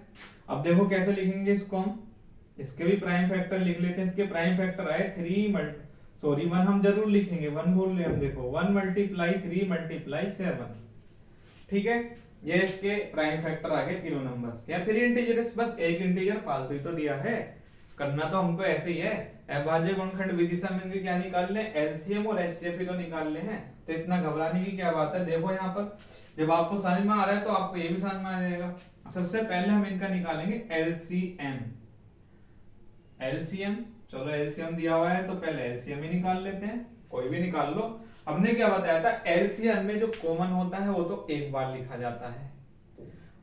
अब देखो कैसे लिखेंगे इसको हम, इसके भी प्राइम फैक्टर लिख लेते हैं। इसके प्राइम फैक्टर आए 1 हम जरूर लिखेंगे, 1 बोल रहे हम, देखो 1 मल्टीप्लाई 3 मल्टीप्लाई 7। ठीक है, ये इसके प्राइम फैक्टर आ गए तीनों नंबर्स। या 3 इंटीजर्स, बस एक इंटीजर फालतू ही तो दिया है, करना तो हमको ऐसे ही है। अभाज्य गुणनखंड विधि से हम इनके क्या निकाल ले, एलसीएम और एचसीएफ ही तो निकालने हैं, तो इतना घबराने की क्या बात है। देखो यहाँ पर जब आपको समझ में आ रहा है तो आपको ये भी समझ में आ जाएगा। सबसे पहले हम इनका निकालेंगे एलसीएम। एलसीएम, चलो एलसीएम दिया हुआ है तो पहले एलसीएम ही निकाल लेते हैं, कोई भी निकाल लो। हमने क्या बताया था, एलसीएम में जो कॉमन होता है वो तो एक बार लिखा जाता है,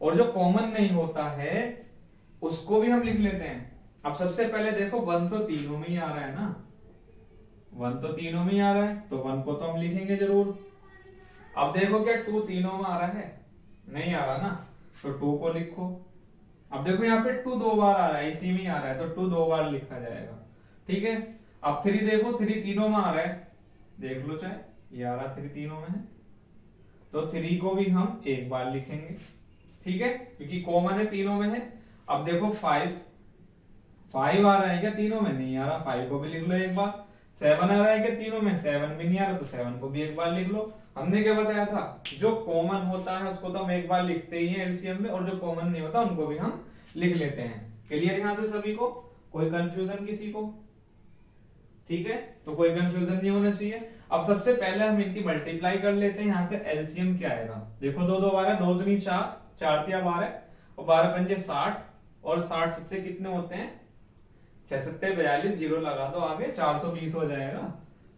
और जो कॉमन नहीं होता है उसको भी हम लिख लेते हैं। अब सबसे पहले देखो 1 तो तीनों में ही आ रहा है ना, 1 तो तीनों में ही आ रहा है, तो 1 को तो हम लिखेंगे जरूर। अब देखो क्या 2 तीनों में आ रहा है? नहीं आ रहा ना, तो 2 को लिखो। अब देखो यहाँ पे 2 2 बार आ रहा है, इसी में ही आ रहा है, तो 2 2 बार लिखा जाएगा। ठीक है, अब 3 देखो, 3 तीनों में आ रहा है, देख लो चाहे ये आ रहा 3 तीनों में है, तो 3 को भी हम एक बार लिखेंगे। ठीक है, क्योंकि कॉमन है, तीनों में है। अब देखो 5 आ रहा है क्या तीनों में? नहीं आ रहा, 5 को भी लिख लो एक बार। 7 आ रहा है क्या तीनों में? 7 भी नहीं आ रहा, तो 7 को भी एक बार लिख लो। हमने क्या बताया था, जो कॉमन होता है उसको तो हम एक बार लिखते ही हैं एलसीएम में, और जो कॉमन नहीं होता उनको भी हम लिख लेते हैं। क्लियर यहां से सभी को? कोई कंफ्यूजन किसी को? ठीक है, तो कोई कंफ्यूजन नहीं होना चाहिए। अब सबसे पहले हम इनकी मल्टीप्लाई कर लेते हैं। यहाँ से एलसीएम क्या आएगा, देखो 2 2 12, 2 दूनी 4, 4 तिया 12 और 12 पंजे 60, और 60 सत्ते कितने होते हैं? 6 सत्ते 42, जीरो लगा दो आगे, 420 हो जाएगा।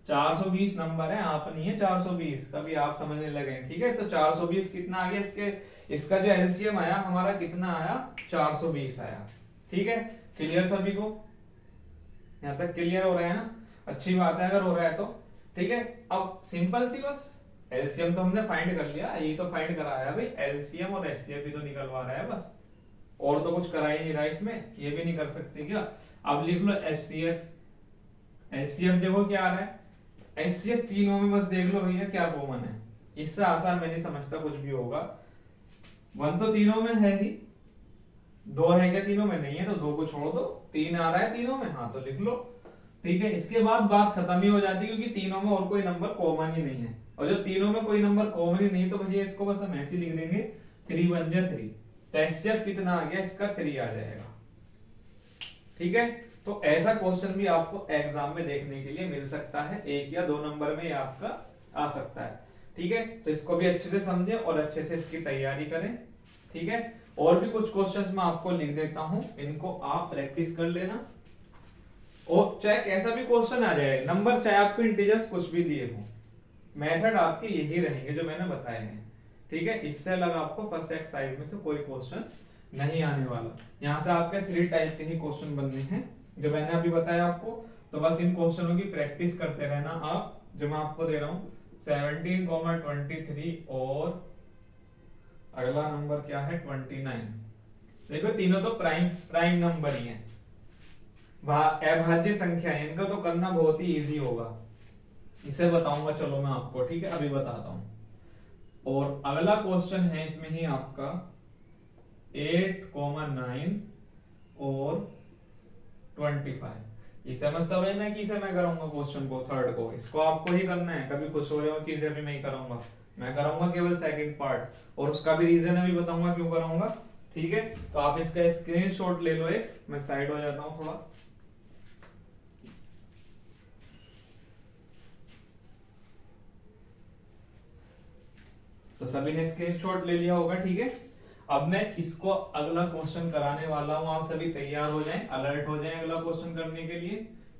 420 नंबर है, आप नहीं है 420, कभी आप समझने लगे। ठीक है, तो 420 कितना आ गया इसके, इसका जो एलसीएम आया हमारा कितना आया? 420 आया। ठीक है, क्लियर सभी को? यहाँ तक क्लियर हो रहा है ना? अच्छी बात है अगर हो रहा है तो। ठीक है, अब सिंपल सी बस एलसीएम तो हमने फाइंड कर लिया, ये तो फाइंड कराया भाई, एलसीएम और एचसीएफ ही तो निकलवा रहा है बस, और तो कुछ करा ही नहीं रहा इसमें, ये भी नहीं कर सकते क्या? अब लिख लो एचसीएफ। एचसीएफ देखो क्या आ रहा है, एचसीएफ तीनों में बस देख लो भैया क्या कॉमन है, इससे आसान मैं नहीं समझता कुछ भी होगा। 1 तो तीनों में है ही, 2 है क्या तीनों में? नहीं है, तो 2 को छोड़ दो। 3 आ रहा है तीनों में, हाँ तो लिख लो। ठीक है, इसके बाद बात खत्म ही हो जाती है, क्योंकि तीनों में और कोई नंबर कॉमन ही नहीं है, और जब तीनों में कोई नंबर कॉमन ही नहीं तो भैया इसको बस हम ऐसे लिख देंगे 3 1 जा 3। तो एचसीएफ कितना आ गया इसका? 3 आ जाएगा। ठीक है, तो ऐसा क्वेश्चन भी आपको एग्जाम में देखने के लिए मिल सकता है, 1 या 2 नंबर में आपका आ सकता है। ठीक है, तो इसको भी अच्छे से समझें और अच्छे से इसकी तैयारी करें। ठीक है, और भी कुछ क्वेश्चंस मैं आपको लिख देता हूं, इनको आप प्रैक्टिस कर लेना, और चाहे कैसा भी क्वेश्चन आ जाए, नंबर चाहे आपको इंटीजर्स कुछ भी दिए हो, मेथड आपके यही रहेंगे जो मैंने बताए हैं। ठीक है, इससे अलग आपको फर्स्ट एक्सरसाइज में से कोई क्वेश्चन नहीं आने वाला। यहाँ से आपके 3 टाइप के ही क्वेश्चन बनने हैं जो मैंने अभी बताया आपको, तो बस इन क्वेश्चनों की प्रैक्टिस करते रहना आप, जो मैं आपको दे रहा हूँ 17, 23 और अगला नंबर क्या है 29। देखो तीनों तो प्राइम नंबर ही हैं, अभाज्य संख्या है, इनका तो करना बहुत ही इजी होगा, इसे बताऊंगा चलो मैं आपको। ठीक है, अभी बताता हूं। और अगला क्वेश्चन है इसमें ही आपका 8, 9 और 25। इसे मत समझना कि इसे मैं करूंगा क्वेश्चन को, थर्ड को, इसको आपको ही करना है। कभी खुश हो रहे हो कि इसे भी मैं ही करूंगा, मैं कराऊंगा केवल सेकंड पार्ट, और उसका भी रीजन अभी बताऊंगा क्यों कराऊंगा। ठीक है, तो आप इसका स्क्रीनशॉट ले लो एक, मैं साइड हो जाता हूं थोड़ा। तो सभी ने स्क्रीनशॉट ले लिया होगा। ठीक है, अब मैं इसको अगला क्वेश्चन कराने वाला हूं, आप सभी तैयार हो जाएं, अलर्ट हो जाएं अगला क्वेश्चन करने के लिए।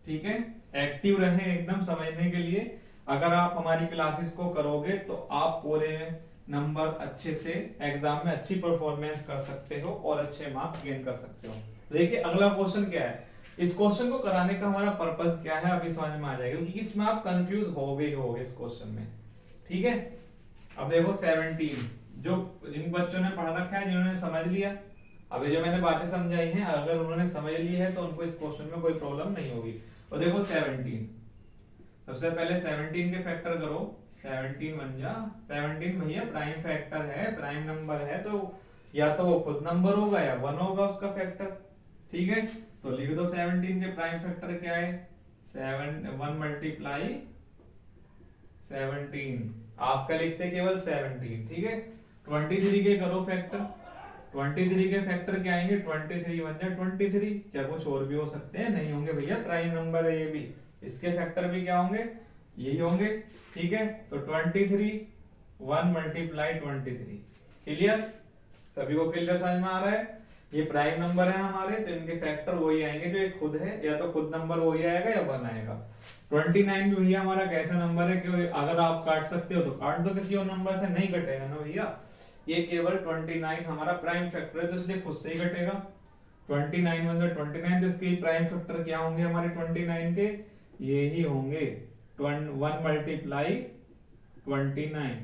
ठीक है, एक्टिव रहें एकदम समझने के लिए। अगर आप हमारी क्लासेस को करोगे तो आप पूरे नंबर अच्छे से एग्जाम में अच्छी परफॉर्मेंस कर सकते हो और अच्छे मार्क्स गेन कर सकते हो। देखिए अगला क्वेश्चन क्या है, इस क्वेश्चन को कराने का हमारा पर्पस क्या है अभी समझ में आ जाएगा, क्योंकि इसमें आप कंफ्यूज हो गए होगे इस क्वेश्चन में। ठीक है, अब देखो 17, जो जिन बच्चों ने पढ़ रखा है, जिन्होंने समझ लिया, अभी जो मैंने बातें समझाई हैं अगर उन्होंने समझ ली है तो उनको इस क्वेश्चन में कोई प्रॉब्लम नहीं होगी। और देखो 17, सबसे पहले 17 के फैक्टर करो, 17 बन जा 17 भैया प्राइम फैक्टर है, प्राइम नंबर है, तो या तो वो खुद नंबर होगा या 1 होगा उसका फैक्टर। ठीक है, तो लिख दो 17 के प्राइम फैक्टर क्या है, 1 मल्टीप्लाई 17, आपका लिखते केवल 17। ठीक है, 23 के करो फैक्टर, 23 के फैक्टर क्या आएंगे, 23 बन जाए 23, क्या कुछ और भी हो सकते हैं, नहीं होंगे भैया, प्राइम नंबर है ये भी, इसके फैक्टर भी क्या होंगे, यही होंगे। ठीक है, तो 23 1 मल्टीप्लाई 23, क्लियर, सभी को क्लियर समझ में आ रहा है। ये प्राइम नंबर है हमारे, तो इनके फैक्टर वही आएंगे जो एक खुद है, या तो खुद नंबर वही आएगा या 1 आएगा। 29 भी भैया हमारा कैसा नंबर है कि अगर आप काट सकते हो तो काट दो, किसी और नंबर से नहीं कटेगा ना भैया, ये केवल 29 हमारा प्राइम फैक्टर है तो इसलिए खुद से ही कटेगा। 29 मतलब 29, तो इसके प्राइम फैक्टर क्या होंगे हमारे 29 के, ये ही होंगे 1 मल्टीप्लाई 29।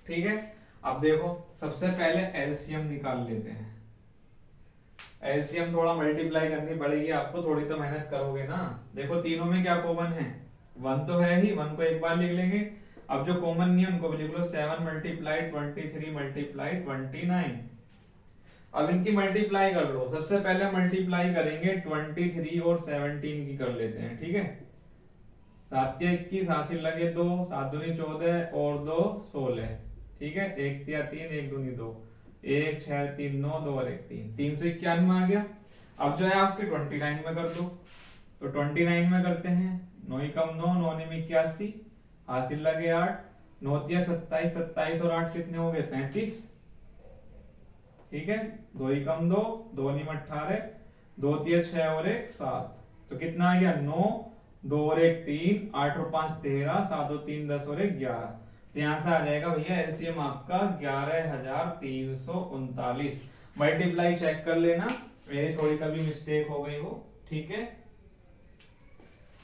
ठीक है, अब देखो सबसे पहले एलसीएम निकाल लेते हैं। एलसीएम थोड़ा मल्टीप्लाई करनी पड़ेगी आपको, थोड़ी तो मेहनत करोगे ना। देखो तीनों में क्या कॉमन है, 1 तो है ही, 1 को एक बार लिख लेंगे। अब जो कॉमन नहीं है उनको भी लिख लो, 7 मल्टीप्लाई 23 मल्टीप्लाई 29। अब इनकी मल्टीप्लाई कर लो, सबसे पहले मल्टीप्लाई करेंगे 23 और 17 की कर लेते हैं। ठीक है, 7 21, हासिल लगे 2, 7 दूनी 14 और 2 16। ठीक है, 1 3 3, 1 दूनी 2, 1 6 3 9, 2 और 1 3, 391 आ गया। अब जो है उसके 29 में कर दो, तो 29 में करते हैं, 9 कम 9, 9 में 81, हासिल लगे 8, 9 27, 27 और 8 कितने हो गए 35। ठीक है, 2 कम 2, 2 18, 2 6 और 1 7, तो कितना आ गया 9, 2 और 1 3, 8 और 5 13, 7 और 3 10 और 1 11। तो यहां से आ जाएगा भैया एलसीएम आपका 11339। मल्टीप्लाई चेक कर लेना, मेरी थोड़ी कभी मिस्टेक हो गई हो। ठीक है,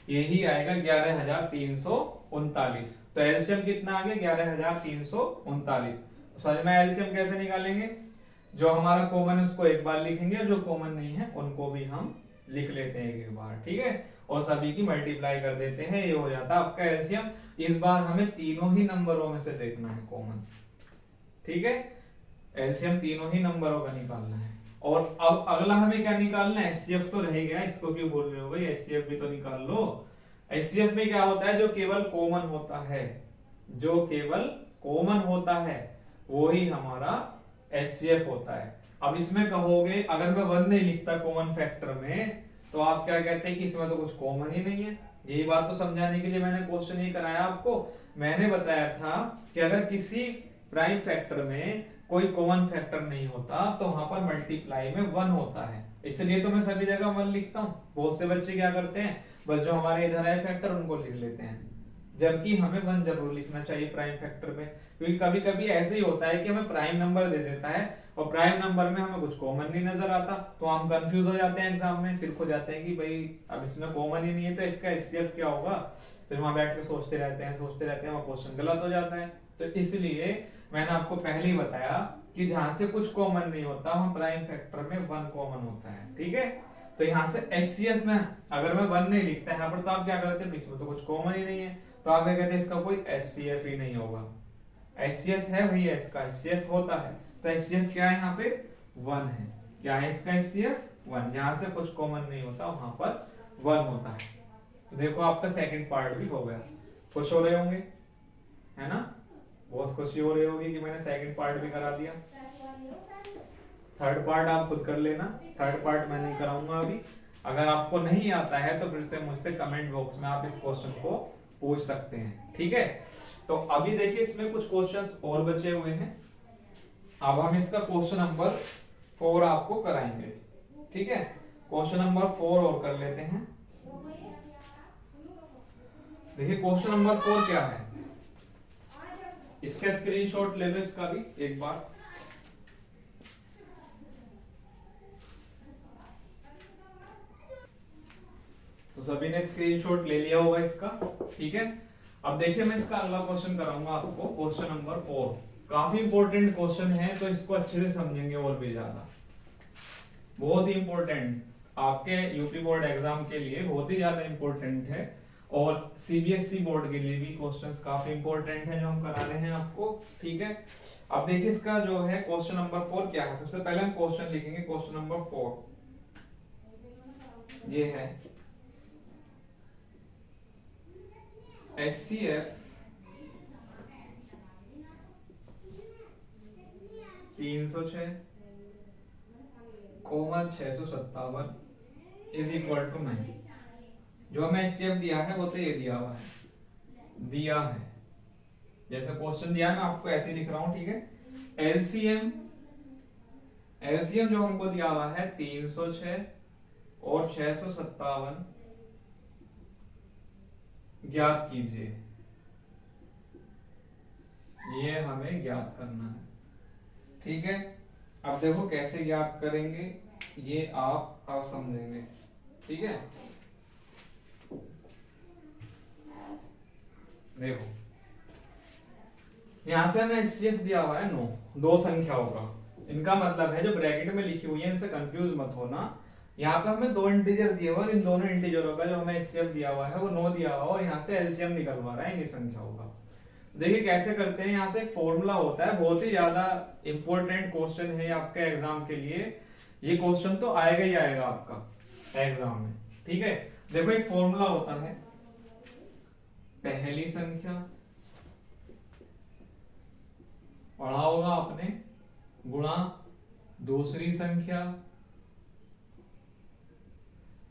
यही आएगा 11339। तो एलसीएम कितना आ गया 11339। समझ में एलसीएम कैसे निकालेंगे, जो हमारा कॉमन है उसको एक बार लिखेंगे, जो कॉमन नहीं है उनको भी हम लिख लेते हैं एक बार। ठीक है, और सभी की मल्टीप्लाई कर देते हैं, ये हो जाता है आपका एलसीएम। इस बार हमें तीनों ही नंबरों में से देखना है कॉमन। ठीक है, एलसीएम तीनों ही नंबरों का निकालना है। और अब अगला हमें क्या निकालना है, एचसीएफ तो रह गया, इसको क्यों बोल रहे हो भाई, एचसीएफ भी तो निकाल लो। एचसीएफ में क्या होता है, जो केवल कॉमन होता है, जो केवल कॉमन होता है वो ही हमारा एचसीएफ होता है। अब इसमें कहोगे अगर मैं 1 नहीं लिखता कॉमन फैक्टर में, तो आप क्या कहते हैं कि इसमें तो कुछ कॉमन ही नहीं है। यही बात तो समझाने के लिए मैंने क्वेश्चन ही कराया आपको। मैंने बताया था कि अगर किसी प्राइम फैक्टर में कोई कॉमन फैक्टर नहीं होता तो वहां पर मल्टीप्लाई में 1 होता है, इसलिए तो मैं सभी जगह 1 लिखता हूँ। बहुत से बच्चे क्या करते हैं, बस जो हमारे इधर है फैक्टर उनको लिख लेते हैं, जबकि हमें 1 जरूर लिखना चाहिए प्राइम फैक्टर में, क्योंकि कभी कभी ऐसे ही होता है कि हमें प्राइम नंबर दे देता है और प्राइम नंबर में हमें कुछ कॉमन नहीं नजर आता, तो हम कंफ्यूज हो जाते हैं, एग्जाम में सिर्फ हो जाते हैं कि भाई अब इसमें कॉमन ही नहीं है तो इसका एचसीएफ क्या होगा। फिर वहां बैठ के सोचते रहते हैं वहां क्वेश्चन गलत हो जाता है। तो इसलिए मैंने आपको पहले ही बताया कि जहां से कुछ कॉमन नहीं होता वहां प्राइम फैक्टर में 1 कॉमन होता है। ठीक है, तो यहाँ से एचसीएफ में अगर मैं 1 नहीं लिखता यहाँ पर, तो आप क्या करते हैं, इसमें तो कुछ कॉमन ही नहीं है, तो आप क्या कहते हैं इसका कोई एचसीएफ ही नहीं होगा। एचसीएफ है भैया, इसका एचसीएफ होता है, तो एचसीएफ क्या है यहाँ पे 1 है। क्या है इसका एचसीएफ 1, जहां से कुछ कॉमन नहीं होता वहां पर 1 होता है। तो देखो आपका सेकंड पार्ट भी हो गया, खुश हो रहे होंगे, है ना, बहुत खुशी हो रही होगी कि मैंने सेकंड पार्ट भी करा दिया। थर्ड पार्ट आप खुद कर लेना, थर्ड पार्ट मैं नहीं कराऊंगा अभी। अगर आपको नहीं आता है तो फिर से मुझसे कमेंट बॉक्स में आप इस क्वेश्चन को पूछ सकते हैं। ठीक है, तो अभी देखिए इसमें कुछ क्वेश्चंस और बचे हुए हैं, अब हम इसका क्वेश्चन नंबर 4 आपको कराएंगे। ठीक है, क्वेश्चन नंबर 4 और कर लेते हैं। देखिए क्वेश्चन नंबर 4 क्या है, इसका स्क्रीनशॉट ले लो इसका भी एक बार। तो सभी ने स्क्रीनशॉट ले लिया होगा इसका, ठीक है। अब देखिए मैं इसका अगला क्वेश्चन कराऊंगा आपको, क्वेश्चन नंबर 4। काफी इंपॉर्टेंट क्वेश्चन है, तो इसको अच्छे से समझेंगे और भी ज्यादा। बहुत ही इंपॉर्टेंट, आपके यूपी बोर्ड एग्जाम के लिए बहुत ही ज्यादा इंपॉर्टेंट है, और सीबीएसई बोर्ड के लिए भी क्वेश्चंस काफी इंपॉर्टेंट है जो हम करा रहे हैं आपको, ठीक है। अब देखिए इसका जो है क्वेश्चन नंबर 4 क्या है। सबसे पहले हम क्वेश्चन लिखेंगे, क्वेश्चन नंबर 4 ये है HCF 306, 657 इज इक्वल टू 9। जो हमें HCF दिया है वो तो ये दिया हुआ है, जैसे क्वेश्चन दिया है मैं आपको ऐसे लिख रहा हूं, ठीक है। एलसीएम जो हमको दिया हुआ है 306 और 657 ज्ञात कीजिए, ये हमें ज्ञात करना है, ठीक है। अब देखो कैसे ज्ञात करेंगे ये आप अब समझेंगे, ठीक है। देखो यहां से हमें HCF दिया हुआ है 9, दो संख्याओं का। इनका मतलब है जो ब्रैकेट में लिखी हुई है इनसे कंफ्यूज मत होना। यहाँ पे हमें दो इंटीजर दिए हुए, इन दोनों इंटीजरों का जो हमें HCF दिया हुआ है वो 9 दिया हुआ, और यहाँ से एलसीएम निकलवा रहा है इन संख्याओं का। देखिए कैसे करते हैं, यहाँ से एक फॉर्मूला होता है, बहुत ही ज्यादा इंपॉर्टेंट क्वेश्चन है आपके एग्जाम के लिए। ये क्वेश्चन तो आएगा ही आएगा आपका एग्जाम में, ठीक है। देखो एक फॉर्मूला होता है, पहली संख्या पढ़ा होगा आपने, गुणा दूसरी संख्या,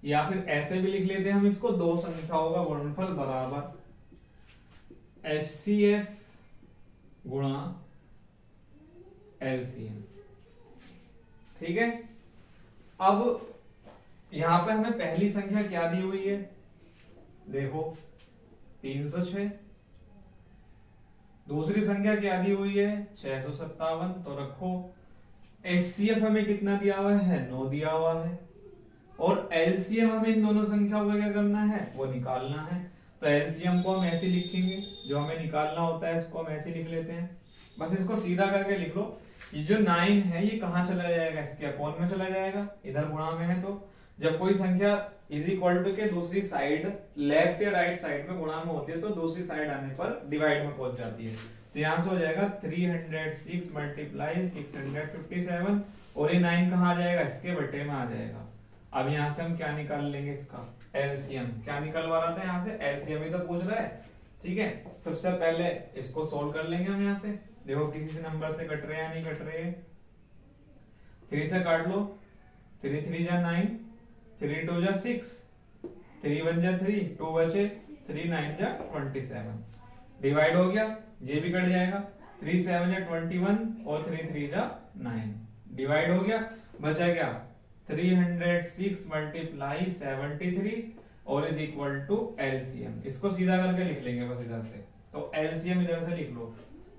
या फिर ऐसे भी लिख लेते हैं हम इसको, दो संख्याओं का गुणनफल बराबर HCF गुणा LCM, ठीक है। अब यहां पे हमें पहली संख्या क्या दी हुई है, देखो 306, दूसरी संख्या क्या दी हुई है 657, तो रखो। HCF हमें कितना दिया हुआ है 9 दिया हुआ है, और LCM हमें इन दोनों संख्याओं का क्या करना है वो निकालना है। तो LCM को हम ऐसे लिखेंगे, जो हमें निकालना होता है इसको हम ऐसे लिख लेते हैं, बस इसको सीधा करके लिख लो। ये जो 9 है ये कहाँ चला जाएगा, इसके अपॉन में चला जाएगा, इधर गुणा में है। तो जब कोई संख्या इज इक्वल टू के दूसरी साइड लेफ्ट या राइट साइड में गुणा में होती है तो दूसरी साइड आने पर डिवाइड में पहुंच जाती है। तो यहाँ से हो जाएगा 306 मल्टीप्लाई 657, और ये 9 कहाँ आ जाएगा, इसके बट्टे में आ जाएगा। अब यहाँ से हम क्या निकाल लेंगे, इसका एलसीएम। क्या निकलवा रहा था यहाँ से, एलसीएम ही तो पूछ रहा है, ठीक है। सबसे पहले इसको सोल्व कर लेंगे हम यहाँ से। देखो किसी से नंबर से कट रहे हैं या नहीं कट रहे हैं, 3 से काट लो, 3 3 जा 9, 3 2 जा 6, 3 1 जा 3, 2 बचे, 3 9 जा 27, डिवाइड हो गया, ये भी कट जाएगा, 3 7 जा 21 और 3 3 जा 9, डिवाइड हो गया, बचा क्या 306 मल्टीप्लाई 73 और इज इक्वल टू एलसीएम। इसको सीधा करके लिख लेंगे बस इधर से, तो एलसीएम इधर से लिख लो,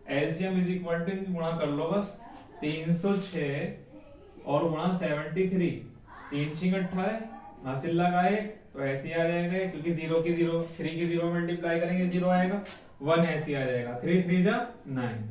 एलसीएम इज इक्वल टू गुणा कर लो बस 306 और गुणा 73, 3 6 18 हासिल लगाए तो ऐसे आ जाएगा, क्योंकि 0 की 0 3 की 0 मल्टीप्लाई करेंगे 0 आएगा, 1 ऐसे आ जाएगा, 3 3 जा 9,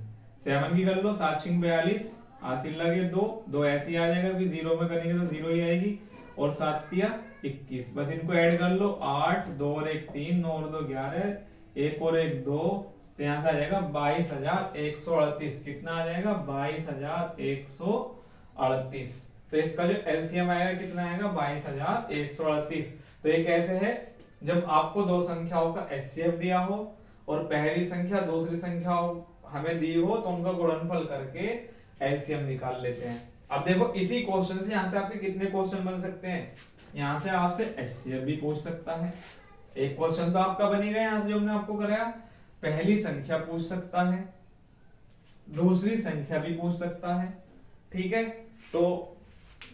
7 की कर लो 7 6 42 हासिल लगे 2 2 ऐसे आ जाएगा, क्योंकि 0 में करेंगे तो 0 ही आएगी, और 7 तिया 21, बस इनको ऐड कर लो, 8 2 और 1 3, 9 और 2 11, 1 और 1 2, तो यहाँ से आ जाएगा 22,138। कितना आ जाएगा 22,138। तो इसका जो एलसीएम आएगा कितना आएगा 22,138। तो ये कैसे है, जब आपको दो संख्याओं का एचसीएफ दिया हो और पहली संख्या दूसरी संख्या हमें दी हो तो उनका गुणनफल करके एलसीएम निकाल लेते हैं। अब देखो इसी क्वेश्चन से यहाँ से आपके कितने क्वेश्चन बन सकते हैं, यहाँ से आपसे एचसीएफ भी पूछ सकता है, एक क्वेश्चन तो आपका बनेगा यहाँ से जो हमने आपको कराया, पहली संख्या पूछ सकता है, दूसरी संख्या भी पूछ सकता है, ठीक है। तो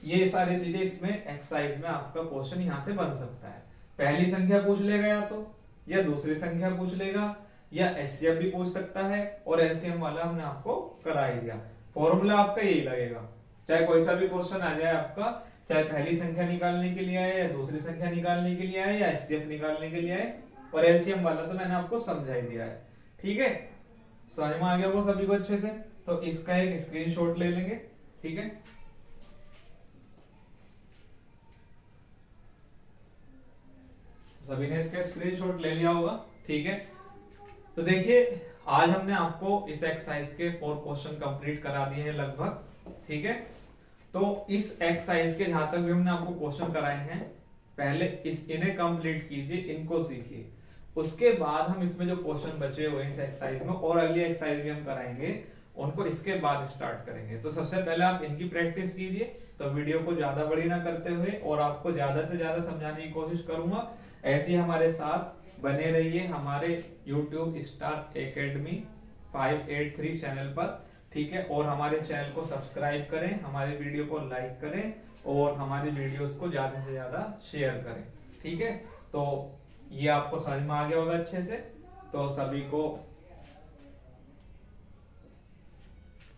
ये सारी चीजें इसमें एक्सरसाइज में आपका क्वेश्चन यहाँ से बन सकता है, पहली संख्या पूछ लेगा या तो, या दूसरी संख्या पूछ लेगा, या एचसीएफ भी पूछ सकता है, और एलसीएम वाला हमने आपको करा ही दिया। फॉर्मूला आपका यही लगेगा, चाहे कोई सा भी क्वेश्चन आ जाए आपका, चाहे पहली संख्या निकालने के लिए आए या दूसरी संख्या निकालने के लिए आए या एचसीएफ निकालने के लिए आए, और एलसीएम वाला तो मैंने आपको समझा ही दिया है। ठीक है, समझ में आ गया वो सभी को अच्छे से? तो इसका एक स्क्रीनशॉट ले लेंगे। ठीक है, सभी ने इसका स्क्रीनशॉट ले लिया होगा। ठीक है, तो देखिए आज हमने आपको इस एक्सरसाइज के 4 क्वेश्चन कंप्लीट करा दिए हैं लगभग। ठीक है, तो इस एक्सरसाइज के जहां तक भी हमने आपको क्वेश्चन कराए हैं, पहले इन्हें कंप्लीट कीजिए, इनको सीखिए। उसके बाद हम इसमें जो क्वेश्चन बचे हुए इस एक्सरसाइज में और अगली एक्सरसाइज भी हम कराएंगे, उनको इसके बाद स्टार्ट करेंगे। तो सबसे पहले आप इनकी प्रैक्टिस कीजिए। तो वीडियो को ज्यादा बड़ी ना करते हुए और आपको ज्यादा से ज्यादा समझाने की कोशिश करूंगा। ऐसे ही हमारे साथ बने रहिए हमारे YouTube स्टार एकेडमी 583 चैनल पर। ठीक है, और हमारे चैनल को सब्सक्राइब करें, हमारे वीडियो को लाइक करें और हमारे वीडियोस को ज्यादा से ज्यादा शेयर करें। ठीक है, तो ये आपको समझ में आ गया होगा अच्छे से। तो सभी को